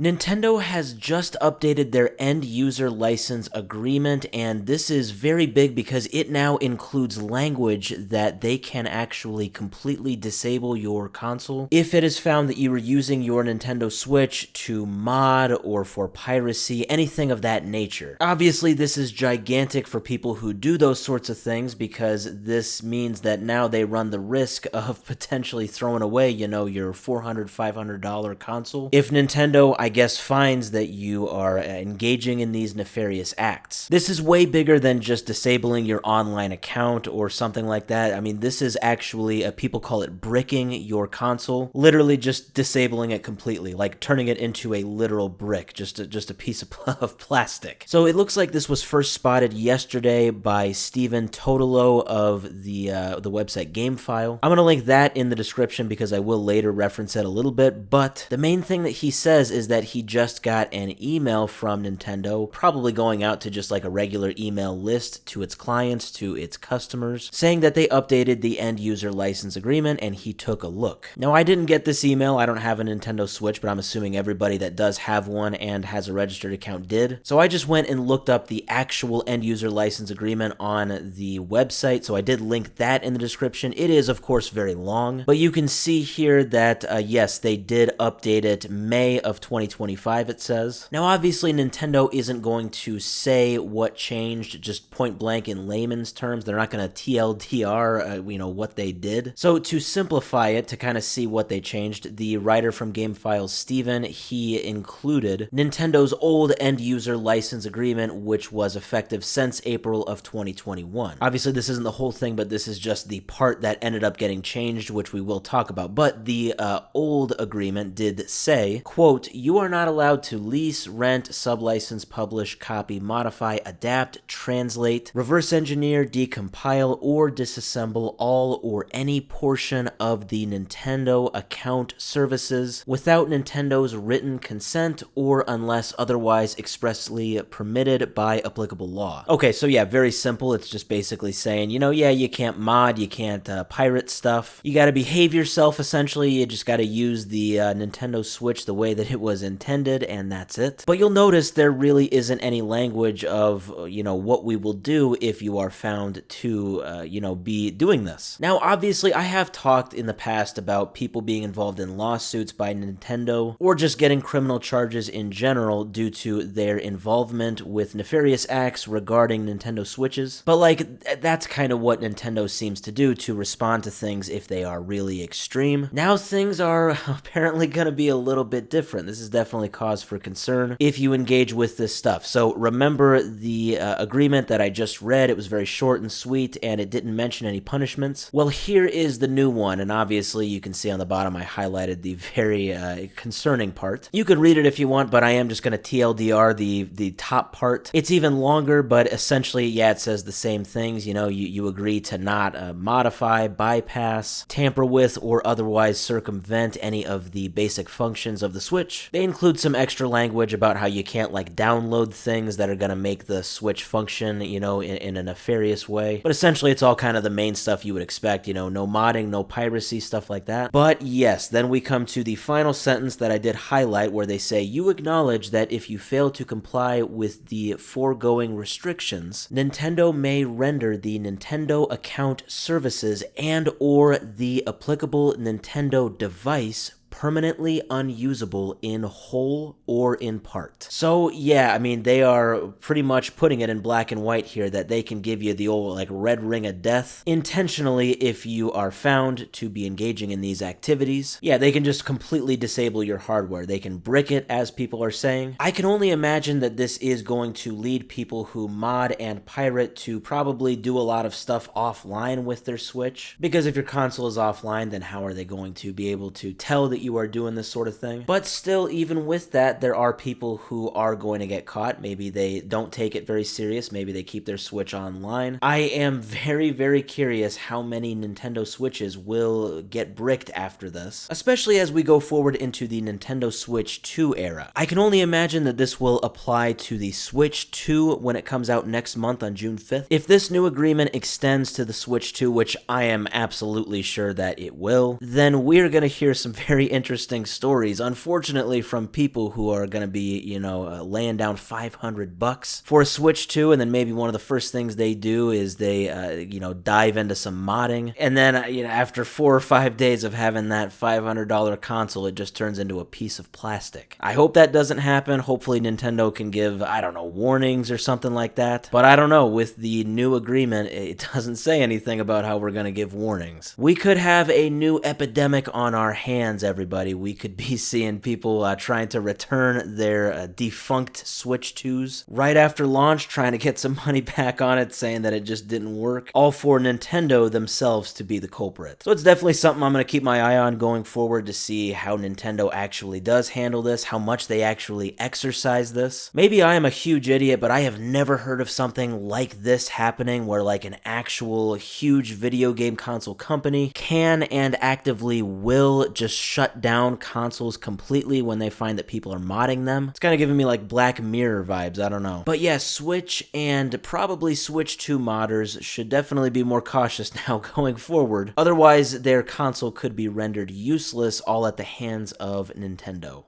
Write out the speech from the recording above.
Nintendo has just updated their end user license agreement, and this is very big because it now includes language that they can actually completely disable your console if it is found that you were using your Nintendo Switch to mod or for piracy, anything of that nature. Obviously, this is gigantic for people who do those sorts of things because this means that now they run the risk of potentially throwing away, your $400, $500 console. If Nintendo, I guess, finds that you are engaging in these nefarious acts. This is way bigger than just disabling your online account or something like that. I mean, this is actually, people call it bricking your console, literally just disabling it completely, like turning it into a literal brick, just a piece of plastic. So it looks like this was first spotted yesterday by Stephen Totolo of the website GameFile. I'm going to link that in the description because I will later reference it a little bit, but the main thing that he says is that he just got an email from Nintendo, probably going out to just like a regular email list to its clients, to its customers, saying that they updated the end user license agreement, and he took a look. Now, I didn't get this email. I don't have a Nintendo Switch, but I'm assuming everybody that does have one and has a registered account did. So I just went and looked up the actual end user license agreement on the website, so I did link that in the description. It is, of course, very long, but you can see here that, yes, they did update it May of 2025, it says. Now, obviously, Nintendo isn't going to say what changed just point blank in layman's terms. They're not going to TLDR, what they did. So to simplify it, to kind of see what they changed, the writer from GameFile, Steven, he included Nintendo's old end user license agreement, which was effective since April of 2021. Obviously, this isn't the whole thing, but this is just the part that ended up getting changed, which we will talk about. But the old agreement did say, quote, "You are not allowed to lease, rent, sublicense, publish, copy, modify, adapt, translate, reverse engineer, decompile, or disassemble all or any portion of the Nintendo account services without Nintendo's written consent or unless otherwise expressly permitted by applicable law." Okay, so yeah, very simple. It's just basically saying, you can't mod, you can't pirate stuff. You gotta behave yourself, essentially. You just gotta use the Nintendo Switch the way that it was intended, and that's it. But you'll notice there really isn't any language of, what we will do if you are found to, be doing this. Now, obviously, I have talked in the past about people being involved in lawsuits by Nintendo or just getting criminal charges in general due to their involvement with nefarious acts regarding Nintendo Switches. But, that's kind of what Nintendo seems to do to respond to things if they are really extreme. Now, things are apparently going to be a little bit different. This is definitely cause for concern if you engage with this stuff. So remember the agreement that I just read. It was very short and sweet, and it didn't mention any punishments. Well, here is the new one, and obviously you can see on the bottom I highlighted the very concerning part. You could read it if you want, but I am just going to TLDR the top part. It's even longer, but essentially, yeah, it says the same things. You agree to not modify, bypass, tamper with, or otherwise circumvent any of the basic functions of the Switch. They include some extra language about how you can't download things that are going to make the Switch function, in a nefarious way. But essentially, it's all kind of the main stuff you would expect, no modding, no piracy, stuff like that. But yes, then we come to the final sentence that I did highlight where they say, "You acknowledge that if you fail to comply with the foregoing restrictions, Nintendo may render the Nintendo account services and or the applicable Nintendo device permanently unusable in whole or in part." So yeah, I mean, they are pretty much putting it in black and white here that they can give you the old red ring of death intentionally if you are found to be engaging in these activities. Yeah, they can just completely disable your hardware. They can brick it, as people are saying. I can only imagine that this is going to lead people who mod and pirate to probably do a lot of stuff offline with their Switch, because if your console is offline, then how are they going to be able to tell that you are doing this sort of thing? But still, even with that, there are people who are going to get caught. Maybe they don't take it very serious. Maybe they keep their Switch online. I am very, very curious how many Nintendo Switches will get bricked after this, especially as we go forward into the Nintendo Switch 2 era. I can only imagine that this will apply to the Switch 2 when it comes out next month on June 5th. If this new agreement extends to the Switch 2, which I am absolutely sure that it will, then we're going to hear some very interesting stories, unfortunately from people who are going to be, laying down $500 for a Switch 2, and then maybe one of the first things they do is they, dive into some modding, and then, after 4 or 5 days of having that $500 console, it just turns into a piece of plastic. I hope that doesn't happen. Hopefully Nintendo can give, warnings or something like that, but I don't know. With the new agreement, it doesn't say anything about how we're going to give warnings. We could have a new epidemic on our hands, everybody. We could be seeing people trying to return their defunct Switch 2s right after launch, trying to get some money back on it, saying that it just didn't work, all for Nintendo themselves to be the culprit. So it's definitely something I'm going to keep my eye on going forward to see how Nintendo actually does handle this, how much they actually exercise this. Maybe I am a huge idiot, but I have never heard of something like this happening where like an actual huge video game console company can and actively will just shut down consoles completely when they find that people are modding them. It's kind of giving me like Black Mirror vibes, I don't know. But yeah, Switch and probably Switch 2 modders should definitely be more cautious now going forward. Otherwise, their console could be rendered useless all at the hands of Nintendo.